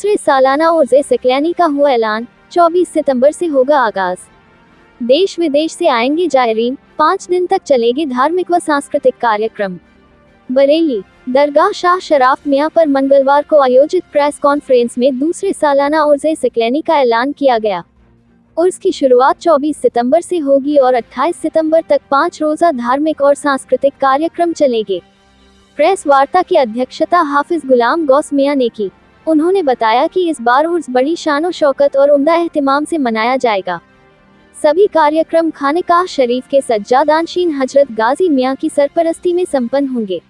दूसरे सालाना उर्ज़े सकलैनी का हुआ ऐलान, 24 सितंबर से होगा आगाज। देश विदेश से आएंगे जायरीन, 5 दिन तक चलेंगे धार्मिक व सांस्कृतिक कार्यक्रम। बरेली, दरगाह शाह शराफ मियां पर मंगलवार को आयोजित प्रेस कॉन्फ्रेंस में दूसरे सालाना उर्ज़े सकलैनी का ऐलान किया गया। उर्स की शुरुआत 24 सितंबर से होगी और 28 सितंबर तक 5 रोज़ा धार्मिक और सांस्कृतिक कार्यक्रम चलेंगे। प्रेस वार्ता की अध्यक्षता हाफिज गुलाम गौस मियां ने की। उन्होंने बताया कि इस बार उर्स बड़ी शानो शौकत और उम्दा एहतिमाम से मनाया जाएगा। सभी कार्यक्रम खानेकाह शरीफ के सज्जादानशीन हजरत गाजी मियां की सरपरस्ती में संपन्न होंगे।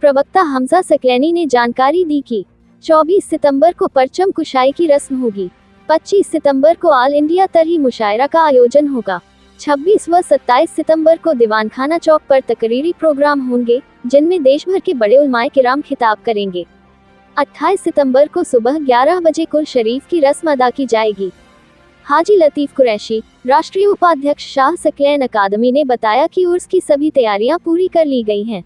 प्रवक्ता हमजा सकलैनी ने जानकारी दी कि 24 सितंबर को परचम कुशाई की रस्म होगी। 25 सितंबर को ऑल इंडिया तरही मुशायरा का आयोजन होगा। 26 व 27 सितंबर को दीवानखाना चौक पर तकरीरी प्रोग्राम होंगे, जिनमें देश भर के बड़े उलमाए किराम खिताब करेंगे। 28 सितंबर को सुबह 11 बजे कुल शरीफ की रस्म अदा की जाएगी। हाजी लतीफ कुरैशी, राष्ट्रीय उपाध्यक्ष शाह सकलैन अकादमी ने बताया कि उर्स की सभी तैयारियां पूरी कर ली गई हैं।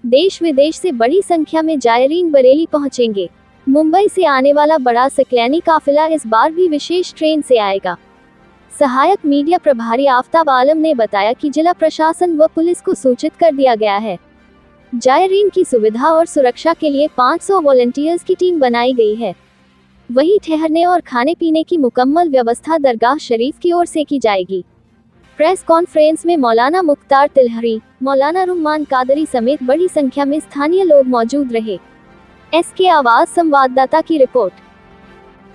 देश विदेश से बड़ी संख्या में जायरीन बरेली पहुंचेंगे। मुंबई से आने वाला बड़ा सकलैनी काफिला इस बार भी विशेष ट्रेन से आएगा। सहायक मीडिया प्रभारी आफ्ताब आलम ने बताया कि जिला प्रशासन व पुलिस को सूचित कर दिया गया है। जायरीन की सुविधा और सुरक्षा के लिए 500 वॉलंटियर्स की टीम बनाई गई है। वहीं ठहरने और खाने पीने की मुकम्मल व्यवस्था दरगाह शरीफ की ओर से की जाएगी। प्रेस कॉन्फ्रेंस में मौलाना मुख्तार तिलहरी, मौलाना रुमान कादरी समेत बड़ी संख्या में स्थानीय लोग मौजूद रहे। SK आवाज संवाददाता की रिपोर्ट।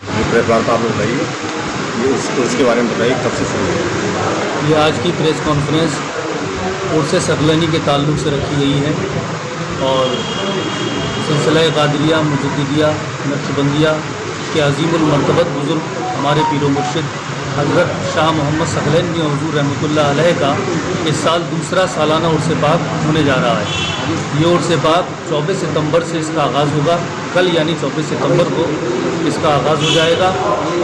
प्रेस वार्ता आप बताइए, इसके बारे में बताइए, कब से शुरू हुई? ये आज की प्रेस कॉन्फ्रेंस उर्स सकलैनी के ताल्लुक से रखी गई है और सिलसिला कादरिया, मुजद्दिदिया, नक्शबंदिया के अजीमुल मर्तबत बुजुर्ग हमारे पीरो मुर्शिद हज़रत शाह मोहम्मद सकलैन मियां हुज़ूर रहमतुल्लाह अलैह का इस साल दूसरा सालाना उर्स पाक होने जा रहा है। ये उर्स पाक 24 सितंबर से इसका आगाज़ होगा। कल यानी 24 सितंबर को इसका आगाज़ हो जाएगा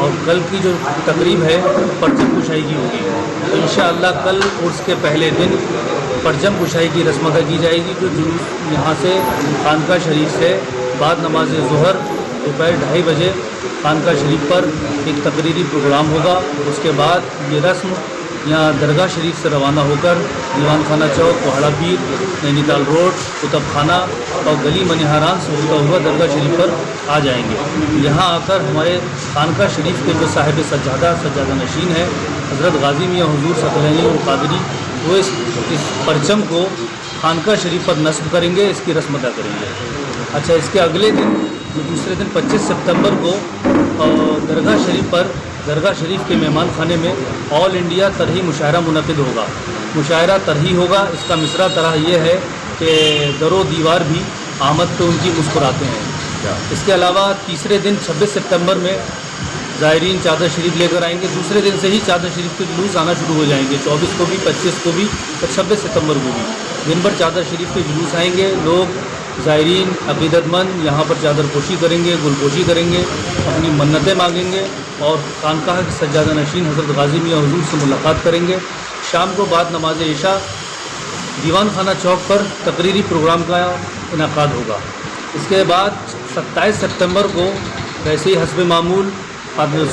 और कल की जो तकरीब है परचम कुशाई की होगी। तो इंशाअल्लाह कल उर्स के पहले दिन परचम कुशाई की रस्म अदा की जाएगी, जो जुलूस यहाँ से खानका शरीफ से बाद नमाज ज़ोहर दोपहर 2:30 बजे खानका शरीफ पर एक तकरीरी प्रोग्राम होगा। उसके बाद ये रस्म यहाँ दरगाह शरीफ से रवाना होकर दीवानखाना चौक, कोहाड़ा पीर, नैनीताल रोड, कुतुब खाना और गली मनिहारान से होता हुआ दरगाह शरीफ पर आ जाएंगे। यहाँ आकर हमारे खानका शरीफ के जो साहिब सज्जादा नशीन है हज़रत गाजी मियां हुज़ूर सकलैनी और कादरी, वो इस परचम को खानका शरीफ पर नस्ब करेंगे, इसकी रस्म अदा करेंगे। अच्छा, इसके अगले दिन दूसरे दिन 25 सितंबर को दरगाह शरीफ के मेहमान खाने में ऑल इंडिया तरही मुशायरा मुनक़िद होगा। मुशायरा तरही होगा, इसका मिसरा तरह ये है कि दरो दीवार भी आमद पे उनकी मुस्कुराते हैं। इसके अलावा तीसरे दिन 26 सितंबर में ज़ायरीन चादर शरीफ लेकर आएंगे। दूसरे दिन से ही चादर शरीफ के जुलूस आना शुरू हो जाएंगे। 24 को भी, 25 को भी और 26 सितंबर को भी दिन भर चादर शरीफ के जुलूस आएंगे। लोग ज़ायरीन अक़ीदतमंद यहाँ पर चादर पोशी करेंगे, गुलपोशी करेंगे, अपनी मन्नतें मांगेंगे और खानकाह के सज्जादा नशीन हज़रत गाजी मियां हुज़ूर से मुलाकात करेंगे। शाम को बाद नमाज इशा दीवान खाना चौक पर तकरीरी प्रोग्राम का इनेकाद होगा। इसके बाद 27 सितंबर को वैसे ही हस्ब मामूल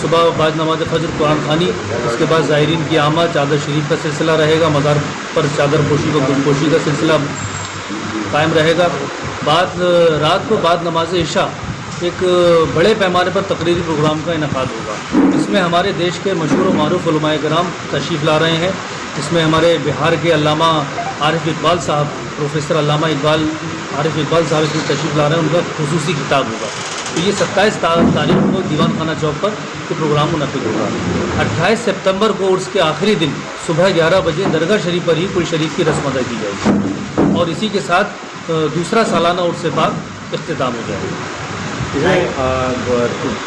सुबह बाद नमाज फजर कुरान खानी, इसके बाद ज़ायरीन की आमद, चादर शरीफ का सिलसिला रहेगा, मज़ार पर चादर पोशी व गुलपोशी का सिलसिला कायम रहेगा। रात को बाद नमाज इशा एक बड़े पैमाने पर तकरीरी प्रोग्राम का इनेकाद होगा। इसमें हमारे देश के मशहूर व मारूफ उलमाए किराम तशरीफ़ ला रहे हैं। इसमें हमारे बिहार के अल्लामा आरिफ इकबाल साहब, प्रोफेसर अल्लामा आरिफ इकबाल साहब इसमें तशरीफ़ ला रहे हैं, उनका खुसूसी किताब होगा। तो ये 27 तारीख को दीवान खाना चौक पर ये प्रोग्राम मुनक़िद होगा। 28 सितंबर को उर्स के आखिरी दिन सुबह 11 बजे दरगाह शरीफ पर ही कुल शरीफ की रस्म अदा की जाएगी और इसी के साथ दूसरा सालाना उर्स पाक इख्तिताम हो जाएगा।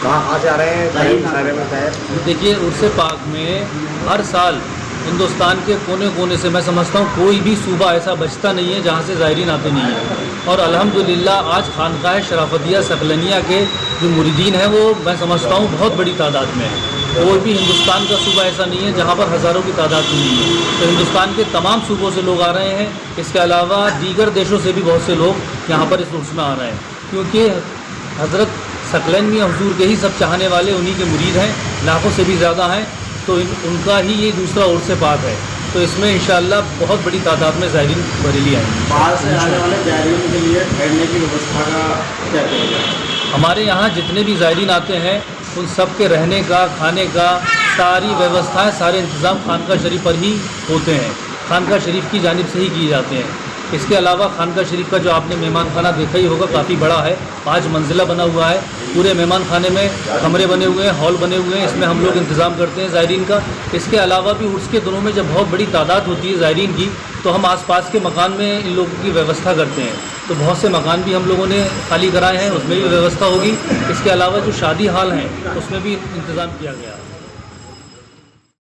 कहाँ से आ रहे हैं? देखिए, उर्स पाक में हर साल हिंदुस्तान के कोने कोने से, मैं समझता हूँ कोई भी सूबा ऐसा बचता नहीं है जहाँ से ज़ायरीन आते नहीं हैं। और अल्हम्दुलिल्लाह आज खानकाह शराफतिया सकलैनिया के जो मुरीदीन हैं वो मैं समझता हूँ बहुत बड़ी तादाद में है। कोई भी हिंदुस्तान का सूबा ऐसा नहीं है जहाँ पर हज़ारों की तादाद में नहीं है। तो हिंदुस्तान के तमाम सूबों से लोग आ रहे हैं। इसके अलावा दीगर देशों से भी बहुत से लोग यहाँ पर इस उर्स में आ रहे हैं, क्योंकि हज़रत सकलैन मियां हुजूर के ही सब चाहने वाले उन्हीं के मुरीद हैं, लाखों से भी ज़्यादा हैं। तो उनका ही ये दूसरा उर्स पाक है। तो इसमें इंशाअल्लाह बहुत बड़ी तादाद में ज़ायरीन बरेली आएंगे। बाहर से आने वाले ज़ायरीन के लिए ठहरने की व्यवस्था का क्या करेगा? हमारे यहाँ जितने भी ज़ायरीन आते हैं उन सब के रहने का, खाने का, सारी व्यवस्थाएं, सारे इंतज़ाम खानका शरीफ पर ही होते हैं, खानका शरीफ की जानिब से ही किए जाते हैं। इसके अलावा खानका शरीफ का जो आपने मेहमान खाना देखा ही होगा, काफ़ी बड़ा है, 5 मंजिला बना हुआ है। पूरे मेहमान खाने में कमरे बने हुए हैं, हॉल बने हुए हैं, इसमें हम लोग इंतज़ाम करते हैं ज़ायरीन का। इसके अलावा भी उर्स के दिनों में जब बहुत बड़ी तादाद होती है ज़ायरीन की, तो हम आसपास के मकान में इन लोगों की व्यवस्था करते हैं। तो बहुत से मकान भी हम लोगों ने खाली कराए हैं, उसमें भी व्यवस्था होगी। इसके अलावा जो शादी हाल हैं उसमें भी इंतज़ाम किया गया है।